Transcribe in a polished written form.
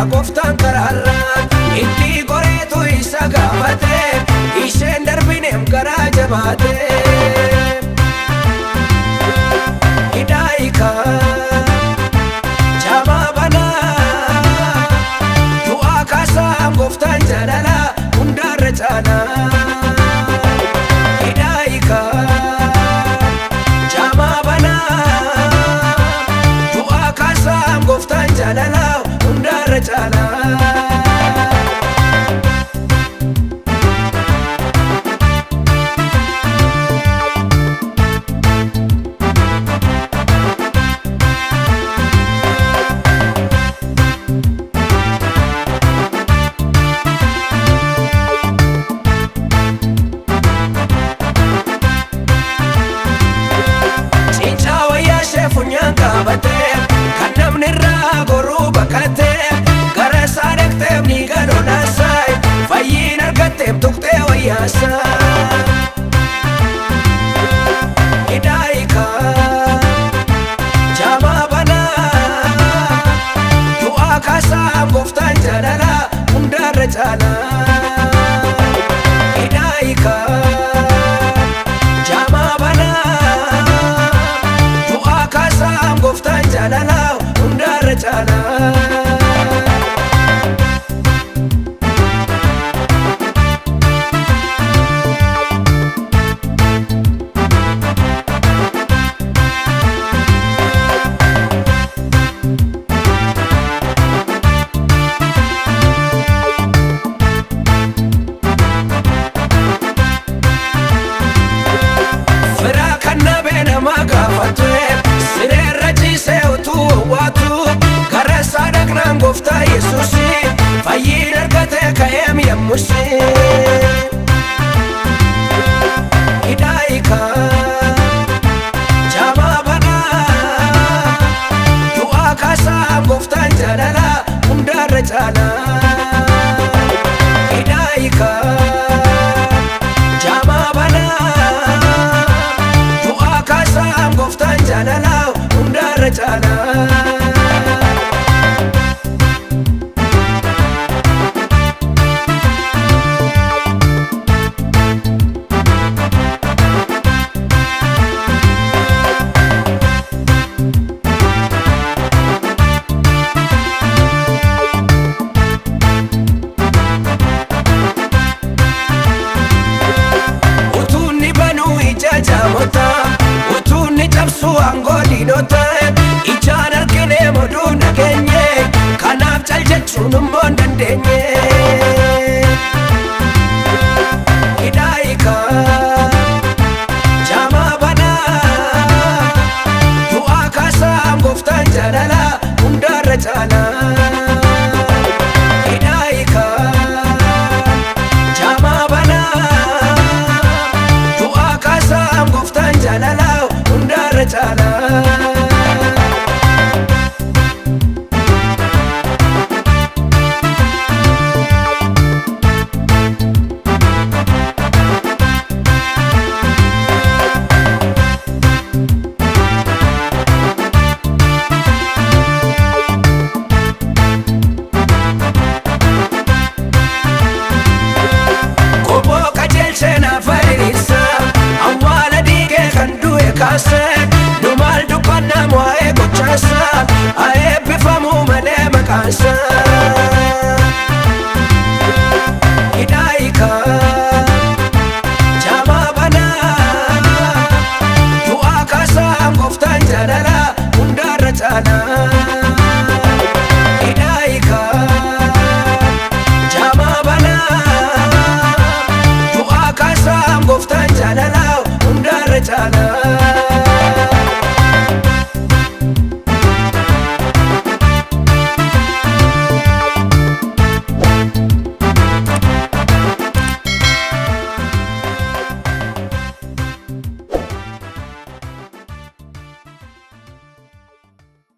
goftaan karaarraa itti qoreetu isa gaafate isheen darbineem garaa jabaate hidaayika jamaa banaa du'aa kaasaan goftaan jaalala hundaarra caalaa hidaayika jamaa banaa du'aa kaasaan goftaan jaalala hundaarra caalaa kan namni irraa goruu bakkatee gara isaa dhaqxeef ni gadhoodhaasaay fayyiin argatteef tuqxee wayyaasaa hidaayika jamaa banaa du'aa kaasaa goftaan jaalala hundaarra caalaa hidaayika jamaa banaa du'aa kaasaa goftaan jaalala hundaarra caalaa firaa kan nabee nama gaafate sireerra ciisee utuu waatu gara isaa dhaqnaan gooftaa Yesuusi fayyiin argatee ka'eem yemmusi hidaayika jamaa banaa du'aa kaasaa goftaan jaalala hundaarra caalaa hidaayika jamaa banaa du'aa kaasaa goftaan jaalala hundaarra caalaa utuunni banuu ija jaamota utuunni cabsuu aangoo diinota ijaan arginee moduu nageenye kanaaf cal jechuun immoo hin dandeenye hidaayika jamaa banaa du'aa kaasaa goftaan jaalala hundaarra caalaa hidaayika jamaa banaa du'aa kaasaa goftaan jaalala hundaarra caalaa numaal dubbannaa waa'ee gochaasaa eebbifamuu malee maqaasaa hidaayika jamaa banaa du'aa kaasaa goftaan jaalala hundaarra caalaa hidaayika jamaa banaa du'aa kaasaa goftaan jaalala hundaarra caalaa